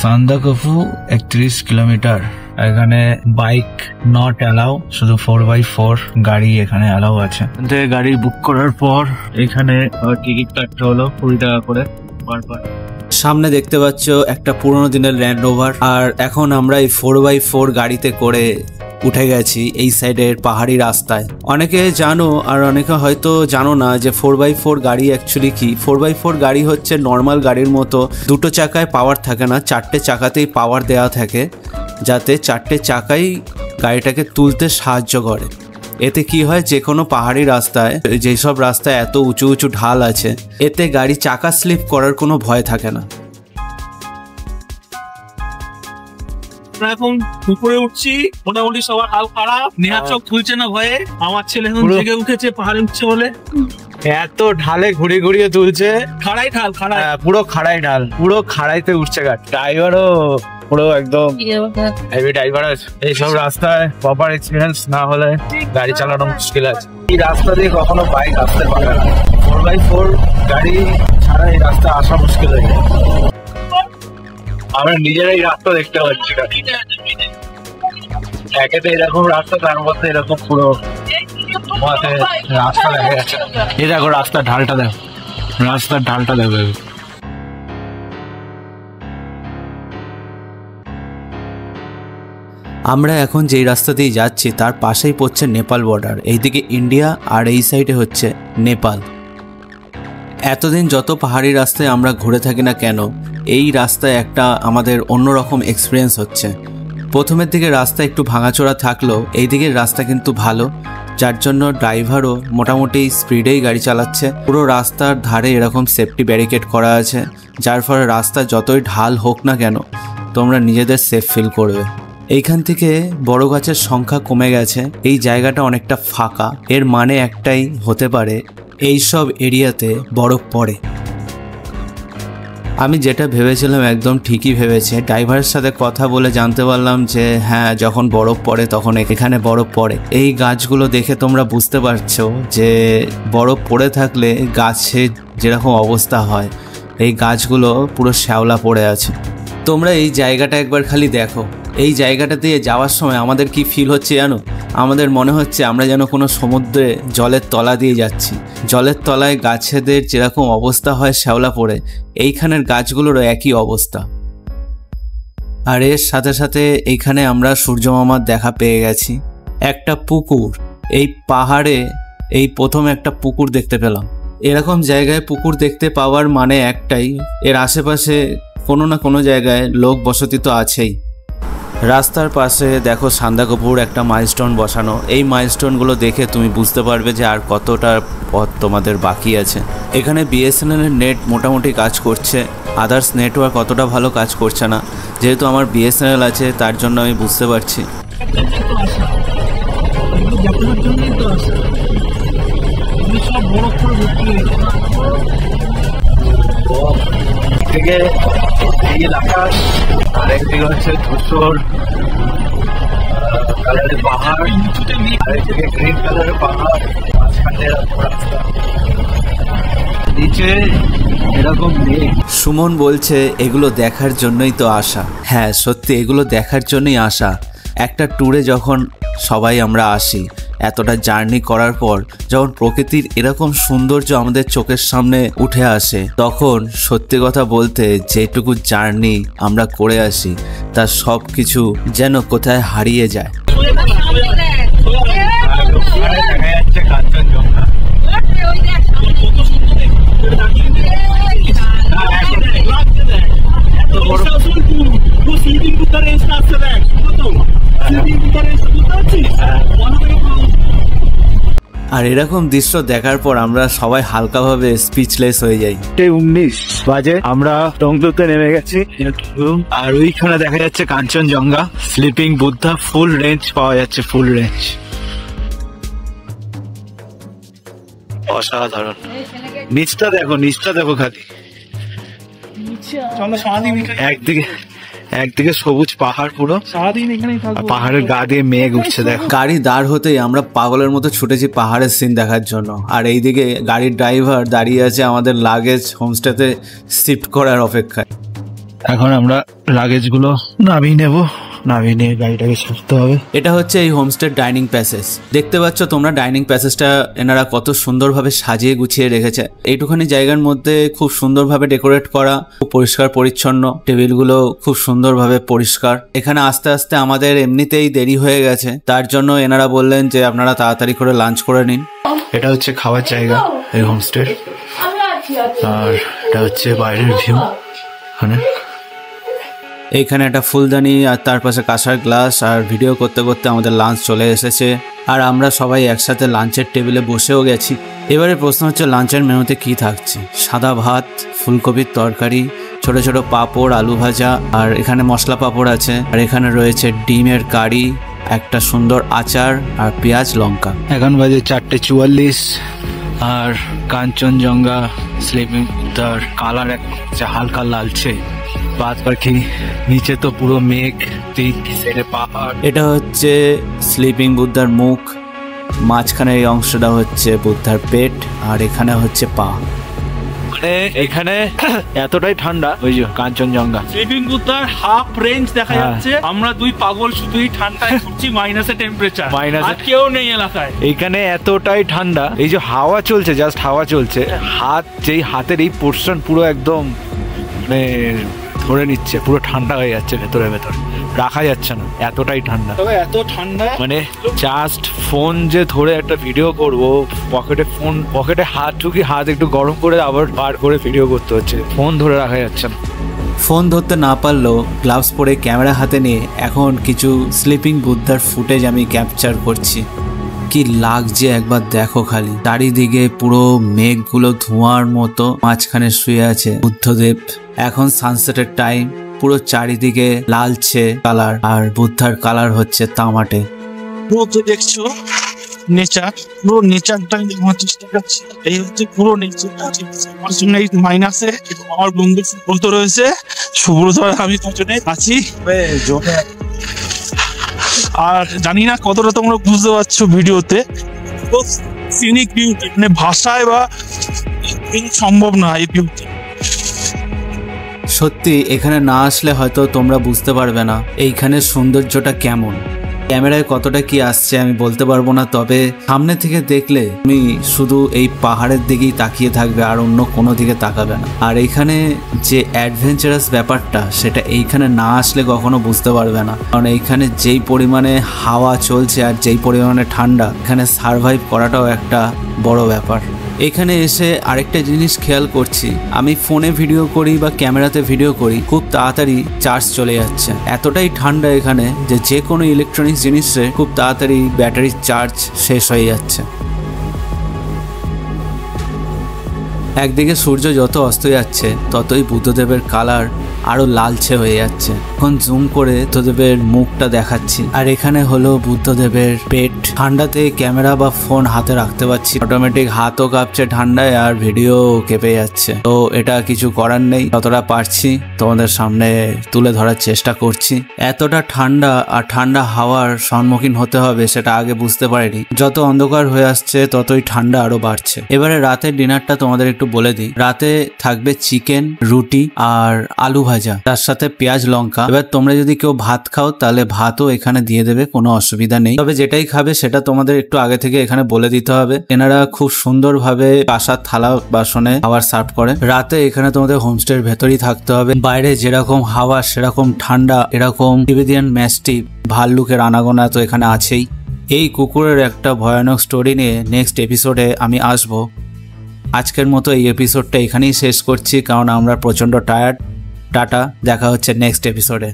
Sandakphu 31 kilometre. এখানে bike not allow, শুধু 4x4 গাড়ি এখানে অ্যালাউ আছে। গাড়ি বুক করার পর এখানে টিকিট কাটতে হলো 20 টাকা করে পার পার। সামনে দেখতে পাচ্ছ একটা পুরোনো দিনের ল্যান্ড রোভার, আর এখন আমরা এই 4x4 গাড়িতে করে উঠে গেছি এই সাইডের পাহাড়ি রাস্তায়। অনেকে জানো আর অনেকে হয়তো জানো না যে 4x4 গাড়ি অ্যাকচুয়ালি কি। 4x4 গাড়ি হচ্ছে নর্মাল গাড়ির মতো দুটো চাকায় পাওয়ার থাকে না, 4টে চাকাতেই পাওয়ার দেওয়া থাকে, যাতে 4টে চাকাই গাড়িটাকে তুলতে সাহায্য করে। এতে কি হয়, যে কোনো পাহাড়ি রাস্তায়, যেসব রাস্তায় এত উঁচু উঁচু ঢাল আছে, এতে গাড়ি চাকা স্লিপ করার কোনো ভয় থাকে না। এখন উপরে উঠছি, মোটামুটি সবার হাল খারাপ। নেহার চোখ খুলছে না ভয়ে। আমার ছেলে এখন জেগে উঠেছে পাহাড়ে উঠছে বলে। এত ঢালে ঘুরিয়ে ঘুরিয়ে তুলছে, খাড়াই ঢাল, খাড়াই পুরো খাড়াই ঢাল, পুরো খাড়াইতে উঠছে গাড়ি। ড্রাইভারও পুরো একদম হেভি ড্রাইভার আছে। এইসব রাস্তায় প্রপার এক্সপিরিয়েন্স না হলে গাড়ি চালানো মুশকিল আছে। এই রাস্তা দিয়ে কখনো বাইক আসতে পারে না, 4x4 গাড়ি ছাড়া এই রাস্তা আসা মুশকিল হয়ে যায়। আমরা নিজেরাই রাস্তা দেখতে পাচ্ছি না, একেতে এরকম রাস্তা, তার মধ্যে এরকম পুরো রাস্তা দেখা যাচ্ছে। এই দেখো রাস্তার ঢালটা দেখো, রাস্তার ঢালটা দেখো। আমরা এখন যেই রাস্তা দিয়ে যাচ্ছি তার পাশেই পড়ছে নেপাল বর্ডার। এইদিকে ইন্ডিয়া আর এই সাইডে হচ্ছে নেপাল। এতদিন যত পাহাড়ি রাস্তায় আমরা ঘুরে থাকি না কেন, এই রাস্তায় একটা আমাদের অন্যরকম এক্সপিরিয়েন্স হচ্ছে। প্রথমের দিকে রাস্তা একটু ভাঙাচোরা থাকলেও এই দিকের রাস্তা কিন্তু ভালো, যার জন্য ড্রাইভারও মোটামুটি স্পিডেই গাড়ি চালাচ্ছে। পুরো রাস্তার ধারে এরকম সেফটি ব্যারিকেড করা আছে, যার ফলে রাস্তা যতই ঢাল হোক না কেন তোমরা নিজেদের সেফ ফিল করবে। এইখান থেকে বড় গাছের সংখ্যা কমে গেছে, এই জায়গাটা অনেকটা ফাঁকা। এর মানে একটাই হতে পারে এই সব এরিয়াতে বরফ পড়ে। আমি যেটা ভেবেছিলাম একদম ঠিকই ভেবেছে। ড্রাইভারের সাথে কথা বলে জানতে পারলাম যে হ্যাঁ, যখন বরফ পড়ে তখন এখানে বরফ পড়ে। এই গাছগুলো দেখে তোমরা বুঝতে পারছো যে বরফ পড়ে থাকলে গাছের যেরকম অবস্থা হয়, এই গাছগুলো পুরো শ্যাওলা পড়ে আছে। তোমরা এই জায়গাটা একবার খালি দেখো। এই জায়গাটা দিয়ে যাওয়ার সময় আমাদের কি ফিল হচ্ছে জানো? আমাদের মনে হচ্ছে আমরা যেন কোনো সমুদ্রে জলের তলা দিয়ে যাচ্ছি। জলের তলায় গাছেদের যেরকম অবস্থা হয় শ্যাওলা পড়ে, এইখানের গাছগুলোরও একই অবস্থা। আর এর সাথে সাথে এইখানে আমরা সূর্য মামার দেখা পেয়ে গেছি। একটা পুকুর, এই পাহাড়ে এই প্রথম একটা পুকুর দেখতে পেলাম। এরকম জায়গায় পুকুর দেখতে পাওয়ার মানে একটাই, এর আশেপাশে কোনো না কোনো জায়গায় লোক বসতি তো আছেই। রাস্তার পাশে দেখো সান্দাকফুর একটা মাইলস্টোন বসানো। এই মাইলস্টোনগুলো দেখে তুমি বুঝতে পারবে যে আর কতটা পথ তোমাদের বাকি আছে। এখানে বিএসএনএল এর নেট মোটামুটি কাজ করছে, আদার্স নেটওয়ার্ক অতটা ভালো কাজ করছে না। যেহেতু আমার বিএসএনএল আছে তার জন্য আমি বুঝতে পারছি। থেকে এই এলাকা আরেকদিকে হচ্ছে ধূসর কালারের পাহাড়, আরেকদিকে গ্রিন কালারের পাহাড়, মাঝখানে রাস্তা, নিচে এরকম মেঘ। সুমন বলছে এগুলো দেখার জন্যই তো আসা। হ্যাঁ সত্যি, এগুলো দেখার জন্যই আসা। একটা ট্যুরে যখন সবাই আমরা আসি, এতটা জার্নি করার পর যখন প্রকৃতির এরকম সৌন্দর্য আমাদের চোখের সামনে উঠে আসে, তখন সত্যি কথা বলতে যেটুকু জার্নি আমরা করে আসি তার সব কিছু যেন কোথায় হারিয়ে যায়। আর এরকম দৃশ্য দেখার পর আমরা সবাই হালকাভাবে স্পিচলেস হয়ে যাই। 19 বাজে আমরা টংলুতে নেমে গেছি, আর ওইখানে দেখা যাচ্ছে Kanchenjunga, sleeping Buddha, full range পাওয়া যাচ্ছে, ফুল রেঞ্জ। অসাধারণ। নিচটা দেখো, নিচটা দেখো খালি। একদিকে সবুজ পাহাড়, পুরো পাহাড়ের গা দিয়ে মেঘ উঠছে দেখো। গাড়ি দাঁড় হতেই আমরা পাগলের মতো ছুটেছি পাহাড়ের সিন দেখার জন্য। আর এইদিকে গাড়ির ড্রাইভার দাঁড়িয়ে আছে আমাদের লাগেজ হোমস্টেতে শিফট করার অপেক্ষায়। এখন আমরা লাগেজ গুলো নামিয়ে নেব, নামিয়ে নিয়ে গাড়িটাকে ছাড়তে হবে। এটা হচ্ছে এই হোমস্টে ডাইনিং প্যাসেজ। দেখতে পাচ্ছ তোমরা ডাইনিং প্যাসেজটা এনারা কত সুন্দরভাবে সাজিয়ে গুছিয়ে রেখেছে। এইটুখানি জায়গার মধ্যে খুব সুন্দরভাবে ডেকোরেট করা, খুব পরিষ্কার পরিচ্ছন্ন, টেবিলগুলো খুব সুন্দরভাবে পরিষ্কার। এখানে আস্তে আস্তে আমাদের এমনিতেই দেরি হয়ে গেছে, তার জন্য এনারা বললেন যে আপনারা তাড়াতাড়ি করে লাঞ্চ করে নিন। এটা হচ্ছে খাওয়ার জায়গা এই হোমস্টে, আর এটা হচ্ছে বাইরের ভিউ। এইখানে একটা ফুলদানি আর তার পাশে কাঁসার গ্লাস, আর ভিডিও করতে করতে আমাদের লাঞ্চ চলে এসেছে আর আমরা সবাই একসাথে লাঞ্চের টেবিলে বসেও গেছি। এবারে প্রশ্ন হচ্ছে লাঞ্চের মেনুতে কি থাকছে। সাদা ভাত, ফুলকপির তরকারি, ছোট ছোট পাঁপড়, আলু ভাজা, আর এখানে মশলা পাঁপড় আছে, আর এখানে রয়েছে ডিমের কারি, একটা সুন্দর আচার আর পেঁয়াজ লঙ্কা। এখন বাজে 4:44 আর কাঞ্চনজঙ্ঘা স্লিপিং তার কালার একটা হালকা লালচে, বাদ বাকি নিচে তো পুরো মেঘ, তিন সাইডে পাহাড়। এটা হচ্ছে স্লিপিং বুদ্ধার মুখ, মাঝখানে এই অংশটা হচ্ছে বুদ্ধার পেট, আর এখানে হচ্ছে পা। মানে এখানে এতটাই ঠান্ডা, ওই যে কাঞ্চনজঙ্ঘা স্লিপিং বুদ্ধার হাফ রেঞ্জ দেখা যাচ্ছে। আমরা দুই পাগল শুধুই ঠান্ডায় ঘুরছি, মাইনাসে টেম্পারেচার, আর কেউ নেই এলাকায়। এইখানে এতটাই ঠান্ডা, এই যে হাওয়া চলছে, জাস্ট হাওয়া চলছে, হাত যেই হাতের এই পোর্শন পুরো একদম মানে ধরে নিচ্ছে, পুরো ঠান্ডা হয়ে যাচ্ছে ভেতরে ভেতর, রাখা যাচ্ছে না, এতটাই ঠান্ডা। তবে এত ঠান্ডা মানে জাস্ট ফোন যে ধরে একটা ভিডিও করব, পকেটে হাত ঢুকি, হাত একটু গরম করে আবার বার করে ভিডিও করতে হচ্ছে, ফোন ধরে রাখা যাচ্ছে না। ফোন ধরতে না পারলেও গ্লাভস পরে ক্যামেরা হাতে নিয়ে এখন কিছু স্লিপিং বুদ্ধার ফুটেজ আমি ক্যাপচার করছি। কি লাগছে একবার দেখো খালি, চারিদিকে পুরো মেঘগুলো ধোঁয়ার মতো, মাঝখানে শুয়ে আছে বুদ্ধদেব। এখন সানসেটের টাইম, পুরো চারিদিকে লালচে কালার, আর বুদ্ধার কালার হচ্ছে তামাটে। পুরো দেখছো নেচার, পুরো নেচারটাই দেখার চেষ্টা করছি। এই হচ্ছে পুরো নেচারটা। আমার জন্য এই মাইনাসে আমার বন্ধু সুব্রত রয়েছে, সুব্রত আমি দুজনে আছি। আর জানি না কতটা তোমরা বুঝতে পারছো ভিডিওতে, সিনিক বিউটি, মানে ভাষায় বা সম্ভব না এই বিউটি। সত্যি এখানে না আসলে হয়তো তোমরা বুঝতে পারবে না এইখানের সৌন্দর্যটা কেমন। ক্যামেরায় কতটা কি আসছে আমি বলতে পারবো না, তবে সামনে থেকে দেখলে তুমি শুধু এই পাহাড়ের দিকেই তাকিয়ে থাকবে, আর অন্য কোনো দিকে তাকাবে না। আর এইখানে যে অ্যাডভেঞ্চারাস ব্যাপারটা, সেটা এইখানে না আসলে কখনো বুঝতে পারবে না। কারণ এইখানে যেই পরিমাণে হাওয়া চলছে আর যেই পরিমাণে ঠান্ডা, এখানে সারভাইভ করাটাও একটা বড় ব্যাপার। এখানে এসে আরেকটা জিনিস খেয়াল করছি, আমি ফোনে ভিডিও করি বা ক্যামেরাতে ভিডিও করি, খুব তাড়াতাড়ি চার্জ চলে যাচ্ছে। এতটাই ঠান্ডা এখানে যে কোনো ইলেকট্রনিক্স জিনিসে খুব তাড়াতাড়ি ব্যাটারির চার্জ শেষ হয়ে যাচ্ছে। একদিকে সূর্য যত অস্ত যাচ্ছে ততই বুদ্ধদেবের কালার আরো লালচে হয়ে যাচ্ছে। এখন জুম করে বুদ্ধদেবের মুখটা দেখাচ্ছি, আর এখানে হলো বুদ্ধদেবের পেট। ঠান্ডাতে ক্যামেরা বা ফোন হাতে রাখতে পারছি, অটোমেটিক হাতও কাঁপছে ঠান্ডায় আর ভিডিও কেঁপে যাচ্ছে। তো এটা কিছু করার নেই, যতটা পারছি তোমাদের সামনে তুলে ধরার চেষ্টা করছি। এতটা ঠান্ডা আর ঠান্ডা হাওয়ার সম্মুখীন হতে হবে সেটা আগে বুঝতে পারিনি। যত অন্ধকার হয়ে আসছে ততই ঠান্ডা আরো বাড়ছে। এবারে রাতের ডিনারটা তোমাদের একটু বলে দিই। রাতে থাকবে চিকেন, রুটি আর আলু ভাজা, তার সাথে পেঁয়াজ লঙ্কা। এবার তোমরা যদি কেউ ভাত খাও তাহলে ভাতও এখানে দিয়ে দেবে, কোনো অসুবিধা নেই। তবে যেটাই খাবে সেটা তোমাদের একটু আগে থেকে এখানে বলে দিতে হবে। এনারা খুব সুন্দরভাবে কাঁসার থালা বাসনে খাবার সার্ভ করে। রাতে এখানে তোমাদের হোমস্টের ভেতরেই থাকতে হবে। বাইরে যেরকম হাওয়া সেরকম ঠান্ডা। এরকম টিবেটিয়ান ম্যাস্টিফ, ভাল্লুকের আনাগোনা তো এখানে আছেই। এই কুকুরের একটা ভয়ানক স্টোরি নিয়ে নেক্সট এপিসোডে আমি আসবো। আজকের মতো এই এপিসোডটা এখানেই শেষ করছি, কারণ আমরা প্রচন্ড টায়ার্ড। টাটা, দেখা হচ্ছে নেক্সট এপিসোডে।